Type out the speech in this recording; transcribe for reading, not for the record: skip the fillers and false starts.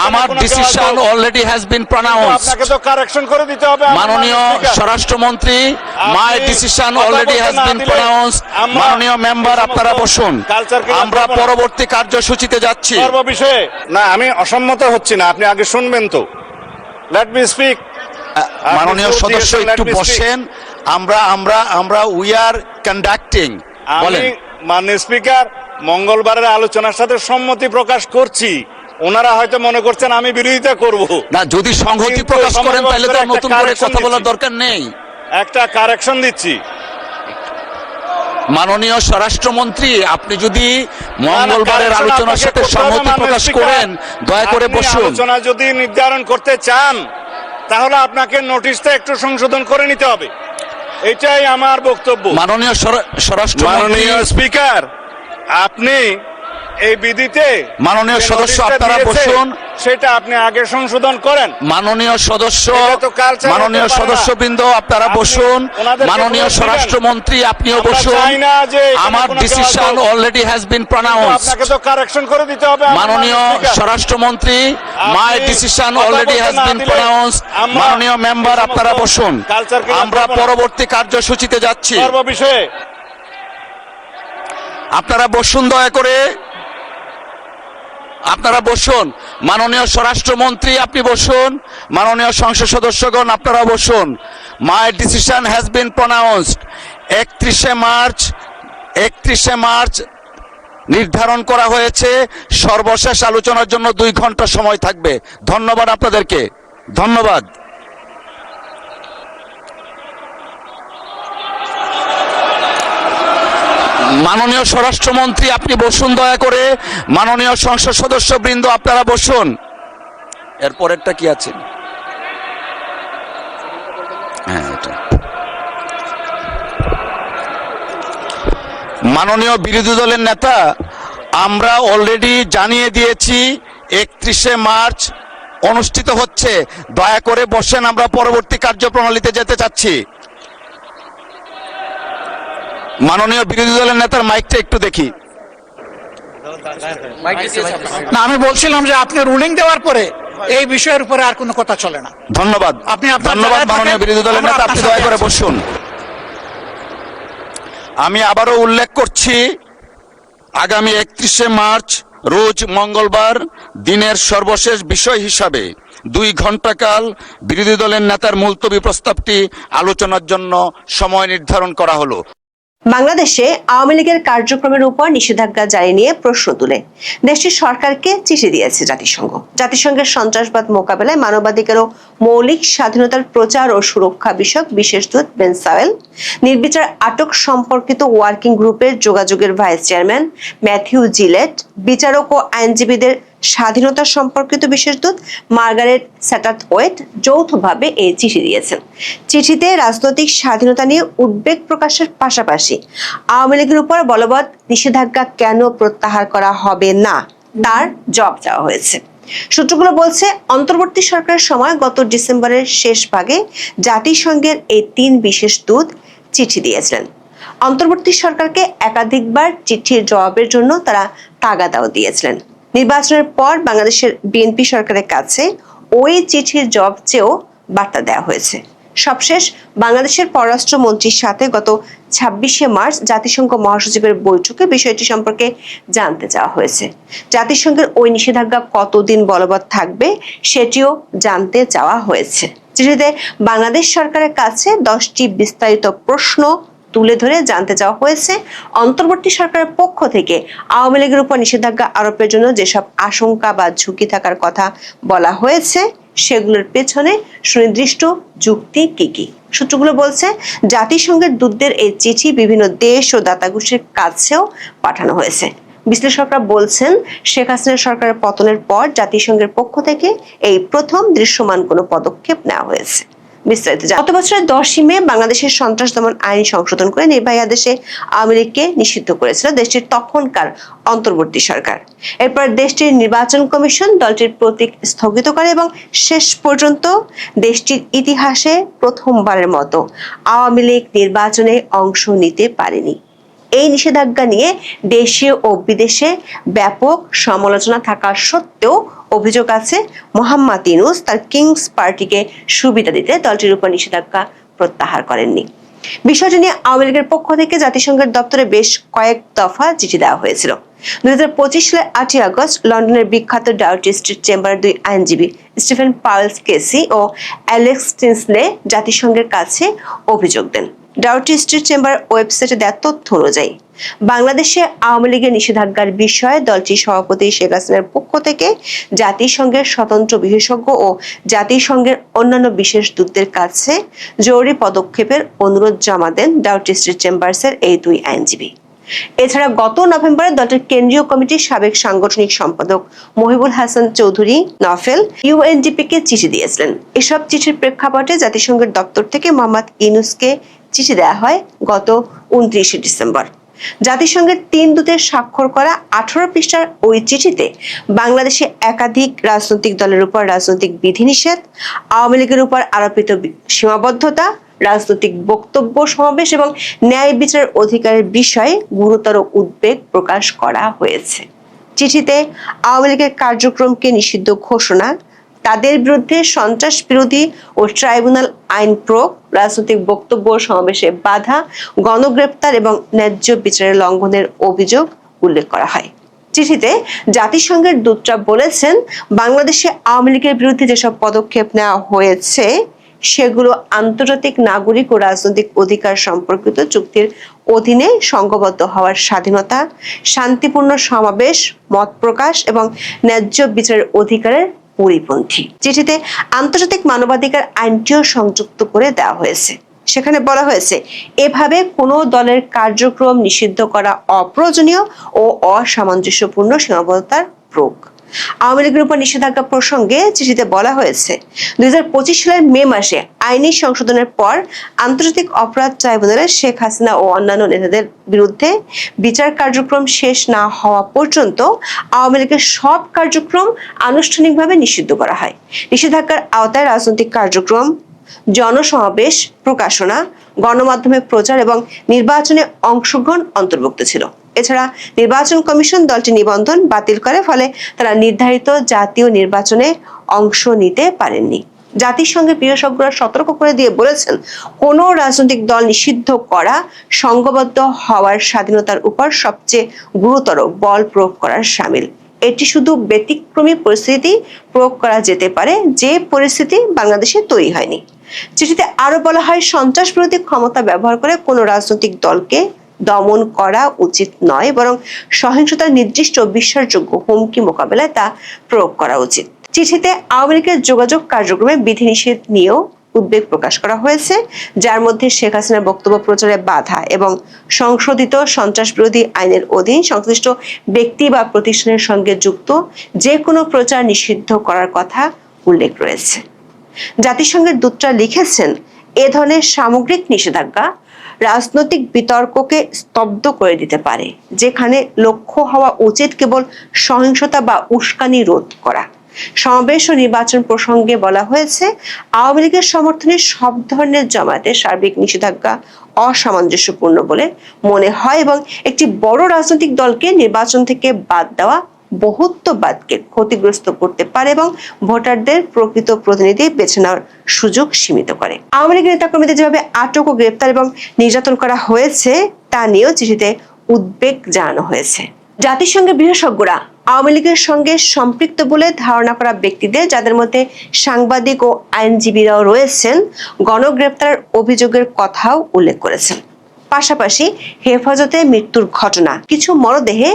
আমার decision already has been প্রনাউন্সড। আপনাকে তো কারেকশন করে দিতে হবে। মাননীয় স্বরাষ্ট্রমন্ত্রী, my decision already has been প্রনাউন্সড। মাননীয় মেম্বার, আপনারা বসুন, আমরা পরবর্তী কার্যসূচিতে যাচ্ছি। বিষয়ে না, আমি অসম্মত হচ্ছি না, আপনি আগে শুনবেন তো। Let me speak. মাননীয় সদস্য একটু বসেন, আমরা উই আর কন্ডাক্টিং। বলেন। মাননীয় স্পিকার, মঙ্গলবারের আলোচনার সাথে সম্মতি প্রকাশ করছি। ওনারা হয়তো মনে করছেন আমি বিরোধিতা করব না। যদি সংহতি প্রকাশ করেন তাহলে তো নতুন করে কথা বলার দরকার নেই। একটা কারেকশন দিচ্ছি। মাননীয় স্বরাষ্ট্রমন্ত্রী, আপনি যদি মঙ্গলবারের আলোচনার সাথে সম্মতি প্রকাশ করেন, দয়া করে বসুন। আলোচনা যদি নির্ধারণ করতে চান তাহলে আপনাকে নোটিশটা একটু সংশোধন করে নিতে হবে, এটাই আমার বক্তব্য। মাননীয় স্বরাষ্ট্রমন্ত্রী, স্পিকার, আপনি এই বিধিতে মাননীয় সদস্য আপনারা বসুন, সেটা আপনি আগে সংশোধন করেন। মাননীয় সদস্যবৃন্দ আপনারা বসুন, মাননীয় স্বরাষ্ট্রমন্ত্রী আপনিও বসুন। আমার ডিসিশন অলরেডি হ্যাজ বিন প্রনাউন্সড। আপনাকে তো কারেকশন করে দিতে হবে। মাননীয় স্বরাষ্ট্রমন্ত্রী, my decision already has been প্রনাউন্সড। মাননীয় মেম্বার, আপনারা বসুন, আমরা পরবর্তী কার্যসূচিতে যাচ্ছি। বিষয়ে আপনারা বসুন, দয়া করে আপনারা বসুন। মাননীয় স্বরাষ্ট্রমন্ত্রী আপনি বসুন, মাননীয় সংসদ সদস্যগণ আপনারা বসুন। My decision has been pronounced. 31শে মার্চ নির্ধারণ করা হয়েছে। সর্বশেষ আলোচনার জন্য 2 ঘন্টা সময় থাকবে। ধন্যবাদ আপনাদেরকে, ধন্যবাদ। মাননীয় স্বরাষ্ট্রমন্ত্রী আপনি বসুন, দয়া করে। মাননীয় সংসদ সদস্যবৃন্দ আপনারা বসুন। এরপরেরটা কি আছে? হ্যাঁ, এটা মাননীয় বিরোধী দলের নেতা, আমরা অলরেডি জানিয়ে দিয়েছি 31শে মার্চ অনুষ্ঠিত হচ্ছে। দয়া করে বসেন, আমরা পরবর্তী কার্যপ্রণালীতে যেতে চাচ্ছি। মাননীয় বিরোধী দলের নেতার মাইকটা একটু দেখি। না, আমি বলছিলাম যে আপনি রুলিং দেওয়ার পরে এই বিষয়ের উপরে আর কোনো কথা চলে না। ধন্যবাদ। ধন্যবাদ মাননীয় বিরোধী দলের নেতা, আপনি দয়া করে বসুন। আমি আবারও উল্লেখ করছি, আগামী 31শে মার্চ রোজ মঙ্গলবার দিনের সর্বশেষ বিষয় হিসাবে 2 ঘণ্টাকাল বিরোধী দলের নেতার মুলতবি প্রস্তাবটি আলোচনার জন্য সময় নির্ধারণ করা হলো। বাংলাদেশে আওয়ামী লীগের কার্যক্রমের উপর নিষেধাজ্ঞা জারি নিয়ে প্রশ্ন তুলে দেশটির সরকারকে চিঠি দিয়েছে জাতিসংঘ। জাতিসংঘের সন্ত্রাসবাদ মোকাবেলায় মানবাধিকার ও মৌলিক স্বাধীনতার প্রচার ও সুরক্ষা বিষয়ক বিশেষ দূত বেন সাওয়েল, নির্বিচার আটক সম্পর্কিত ওয়ার্কিং গ্রুপের যোগাযোগের ভাইস চেয়ারম্যান ম্যাথিউ জিলেট, বিচারক ও আইনজীবীদের স্বাধীনতা সম্পর্কিত বিশেষ দূত মার্গারেট স্যাটারথওয়েট যৌথভাবে এই চিঠি দিয়েছেন। চিঠিতে রাজনৈতিক স্বাধীনতা নিয়ে উদ্বেগ প্রকাশের পাশাপাশি আওয়ামী লীগের উপর বলবৎ নিষেধাজ্ঞা কেন প্রত্যাহার করা হবে না তার জবাব দেওয়া হয়েছে। সূত্রগুলো বলছে, অন্তর্বর্তী সরকারের সময় গত ডিসেম্বরের শেষ ভাগে জাতিসংঘের এই 3 বিশেষ দূত চিঠি দিয়েছিলেন। অন্তর্বর্তী সরকারকে একাধিকবার চিঠির জবাবের জন্য তারা তাগাদাও দিয়েছিলেন। নির্বাচনের পর বাংলাদেশের বিএনপি সরকারের কাছে ওই চিঠির জবাব চেয়েও বার্তা দেওয়া হয়েছে। সবশেষ বাংলাদেশের পররাষ্ট্রমন্ত্রীর সাথে গত 26শে মার্চ জাতিসংঘ মহাসচিবের বৈঠকে বিষয়টি সম্পর্কে জানতে চাওয়া হয়েছে। জাতিসংঘের ওই নিষেধাজ্ঞা কতদিন বলবৎ থাকবে সেটিও জানতে চাওয়া হয়েছে। চিঠিতে বাংলাদেশ সরকারের কাছে 10টি বিস্তারিত প্রশ্ন তুলে ধরে জানতে চাওয়া হয়েছে অন্তর্বর্তী সরকারের পক্ষ থেকে আওয়ামী লীগের উপর নিষেধাজ্ঞা আরোপের জন্য যেসব আশঙ্কা বা ঝুঁকি থাকার কথা বলা হয়েছে সেগুলোর পেছনে সুনির্দিষ্ট যুক্তি কি কি। সূত্রগুলো বলছে, জাতিসংঘের দূতদের এই চিঠি বিভিন্ন দেশ ও দাতাগোষ্ঠীর কাছেও পাঠানো হয়েছে। বিশ্লেষকরা বলছেন, শেখ হাসিনা সরকারের পতনের পর জাতিসংঘের পক্ষ থেকে এই প্রথম দৃশ্যমান কোনো পদক্ষেপ নেওয়া হয়েছে। বিস্তারিত গত বছরের 10ই মে বাংলাদেশের সন্ত্রাস দমন আইন সংশোধন করে নির্বাহী আদেশে আওয়ামী লীগকে নিষিদ্ধ করেছিল দেশটির তখনকার অন্তর্বর্তী সরকার। এরপর দেশটির নির্বাচন কমিশন দলটির প্রতীক স্থগিত করে এবং শেষ পর্যন্ত দেশটির ইতিহাসে প্রথমবারের মতো আওয়ামী লীগ নির্বাচনে অংশ নিতে পারেনি। এই নিষেধাজ্ঞা নিয়ে দেশীয় ও বিদেশে ব্যাপক সমালোচনা থাকা সত্ত্বেও অভিযোগ আছে মোহাম্মদ ইউনূস তার কিংস পার্টিকে সুবিধা দিতে দলটির উপর নিষেধাজ্ঞা প্রত্যাহার করেননি। বিষয়টি নিয়ে আওয়ামী লীগের পক্ষ থেকে জাতিসংঘের দপ্তরে বেশ কয়েক দফা চিঠি দেওয়া হয়েছিল। 2025 সালের 8 আগস্ট লন্ডনের বিখ্যাত ডাউটি স্ট্রিট চেম্বারের দুই আইনজীবী স্টিফেন পাওয়েল কেসি ও অ্যালেক্স টিনসলে জাতিসংঘের কাছে অভিযোগ দেন। ডাউটি স্ট্রিট চেম্বার ওয়েবসাইটে দেওয়া তথ্য অনুযায়ী বাংলাদেশে আওয়ামী লীগের নিষেধাজ্ঞার বিষয়ে দলটির সভাপতি শেখ হাসিনার পক্ষ থেকে জাতিসংঘের স্বতন্ত্র বিশেষজ্ঞ ও জাতিসংঘের অন্যান্য বিশেষ দূতদের কাছে জরুরি পদক্ষেপের অনুরোধ জমা দেন ডাউটি স্ট্রিট চেম্বার্সের এই দুই আইনজীবী। এছাড়া গত নভেম্বরে দলটির কেন্দ্রীয় কমিটির সাবেক সাংগঠনিক সম্পাদক মহিবুল হাসান চৌধুরী নফেল ইউএনডিপি-কে চিঠি দিয়েছিলেন। এসব চিঠির প্রেক্ষাপটে জাতিসংঘের দপ্তর থেকে মোহাম্মদ ইউনূসকে চিঠি দেওয়া হয় গত 29 ডিসেম্বর। জাতিসংঘের 3 দূতের স্বাক্ষর করা 18 পৃষ্ঠার ওই চিঠিতে বাংলাদেশে একাধিক রাজনৈতিক দলের উপর রাজনৈতিক বিধিনিষেধ, আওয়ামী লীগের উপর আরোপিত সীমাবদ্ধতা, রাজনৈতিক বক্তব্য, সমাবেশ এবং ন্যায় বিচারের অধিকারের বিষয়ে গুরুতর উদ্বেগ প্রকাশ করা হয়েছে। চিঠিতে আওয়ামী লীগের কার্যক্রমকে নিষিদ্ধ ঘোষণা, তাদের বিরুদ্ধে সন্ত্রাস বিরোধী ও ট্রাইব্যুনাল আইন প্রয়োগ, রাজনৈতিক বক্তব্য সমাবেশে বাধা, গণগ্রেপ্তার এবং ন্যায্য বিচারের লঙ্ঘনের অভিযোগ উল্লেখ করা হয়। চিঠিতে জাতিসংঘের দূতরা বলেছেন, বাংলাদেশে আওয়ামী লীগের বিরুদ্ধে যেসব পদক্ষেপ নেওয়া হয়েছে সেগুলো আন্তর্জাতিক নাগরিক ও রাজনৈতিক অধিকার সম্পর্কিত চুক্তির অধীনে সংঘবদ্ধ হওয়ার স্বাধীনতা, শান্তিপূর্ণ সমাবেশ, মত প্রকাশ এবং ন্যায্য বিচারের অধিকারের পরিপন্থী। চিঠিতে আন্তর্জাতিক মানবাধিকার আইনটিও সংযুক্ত করে দেওয়া হয়েছে। সেখানে বলা হয়েছে, এভাবে কোনো দলের কার্যক্রম নিষিদ্ধ করা অপ্রয়োজনীয় ও অসামঞ্জস্যপূর্ণ সীমাবদ্ধতার প্রয়োগ। আওয়ামী লীগের উপর নিষেধাজ্ঞা প্রসঙ্গে চিঠিতে বলা হয়েছে, 2025 সালের মে মাসে আইনি সংশোধনের পর আন্তর্জাতিক অপরাধ ট্রাইব্যুনালে শেখ হাসিনা ও অন্যান্য নেতাদের বিরুদ্ধে বিচার কার্যক্রম শেষ না হওয়া পর্যন্ত আওয়ামী লীগের সব কার্যক্রম আনুষ্ঠানিকভাবে নিষিদ্ধ করা হয়। নিষেধাজ্ঞার আওতায় রাজনৈতিক কার্যক্রম, জনসমাবেশ, প্রকাশনা, গণমাধ্যমে প্রচার এবং নির্বাচনে অংশগ্রহণ অন্তর্ভুক্ত ছিল। এছাড়া নির্বাচন কমিশন দলটি নিবন্ধন বাতিল করে, ফলে তারা নির্ধারিত জাতীয় নির্বাচনে অংশ নিতে পারেননি। জাতিসংঘের বিশেষজ্ঞরা সতর্ক করে দিয়ে বলেছেন, কোনো রাজনৈতিক দল নিষিদ্ধ করা সংঘবদ্ধ হওয়ার স্বাধীনতার উপর সবচেয়ে গুরুতর বল প্রয়োগ করার শামিল। এটি শুধু ব্যতিক্রমী পরিস্থিতি প্রয়োগ করা যেতে পারে, যে পরিস্থিতি বাংলাদেশে তৈরি হয়নি। চিঠিতে আরো বলা হয়, সন্ত্রাস বিরোধী ক্ষমতা ব্যবহার করে কোনো রাজনৈতিক দলকে দমন করা উচিত নয়, বরং সহিংসতার নির্দিষ্ট বিশ্বাসযোগ্য হুমকি মোকাবেলায় তা প্রয়োগ করা উচিত। চিঠিতে আওয়ামী লীগের যোগাযোগ কার্যক্রমে বিধিনিষেধ নিয়েও উদ্বেগ প্রকাশ করা হয়েছে, যার মধ্যে শেখ হাসিনার বক্তব্য প্রচারে বাধা এবং সংশোধিত সন্ত্রাস বিরোধী আইনের অধীন সংশ্লিষ্ট ব্যক্তি বা প্রতিষ্ঠানের সঙ্গে যুক্ত যে কোনো প্রচার নিষিদ্ধ করার কথা উল্লেখ রয়েছে। জাতিসংঘের দূতরা লিখেছেন, এ ধরনের সামগ্রিক নিষেধাজ্ঞা রাজনৈতিক বিতর্ককে স্তব্ধ করে দিতে পারে, যেখানে লক্ষ্য হওয়া উচিত কেবল সহিংসতা বা উস্কানি রোধ করা। সমাবেশ ও নির্বাচন প্রসঙ্গে বলা হয়েছে, আওয়ামী লীগের সমর্থনে সব ধরনের জমায়েতের সার্বিক নিষেধাজ্ঞা অসামঞ্জস্যপূর্ণ বলে মনে হয় এবং একটি বড় রাজনৈতিক দলকে নির্বাচন থেকে বাদ দেওয়া বহুত্ববাদকে ক্ষতিগ্রস্ত করতে পারে এবং ভোটারদের প্রকৃত প্রতিনিধি বেছে নেওয়ার সুযোগ সীমিত করে। আওয়ামী লীগের নেতাকর্মীদের যেভাবে আটক ও গ্রেপ্তার এবং নির্যাতন করা হয়েছে তা নিয়েও চিঠিতে উদ্বেগ জানানো হয়েছে। জাতিসংঘের বিশেষজ্ঞরা আওয়ামী লীগের সঙ্গে সম্পৃক্ত বলে ধারণা করা ব্যক্তিদের, যাদের মধ্যে সাংবাদিক ও আইনজীবীরাও রয়েছেন, গণগ্রেপ্তার অভিযোগের কথাও উল্লেখ করেছেন। পাশাপাশি হেফাজতে মৃত্যুর ঘটনা, কিছু মরদেহে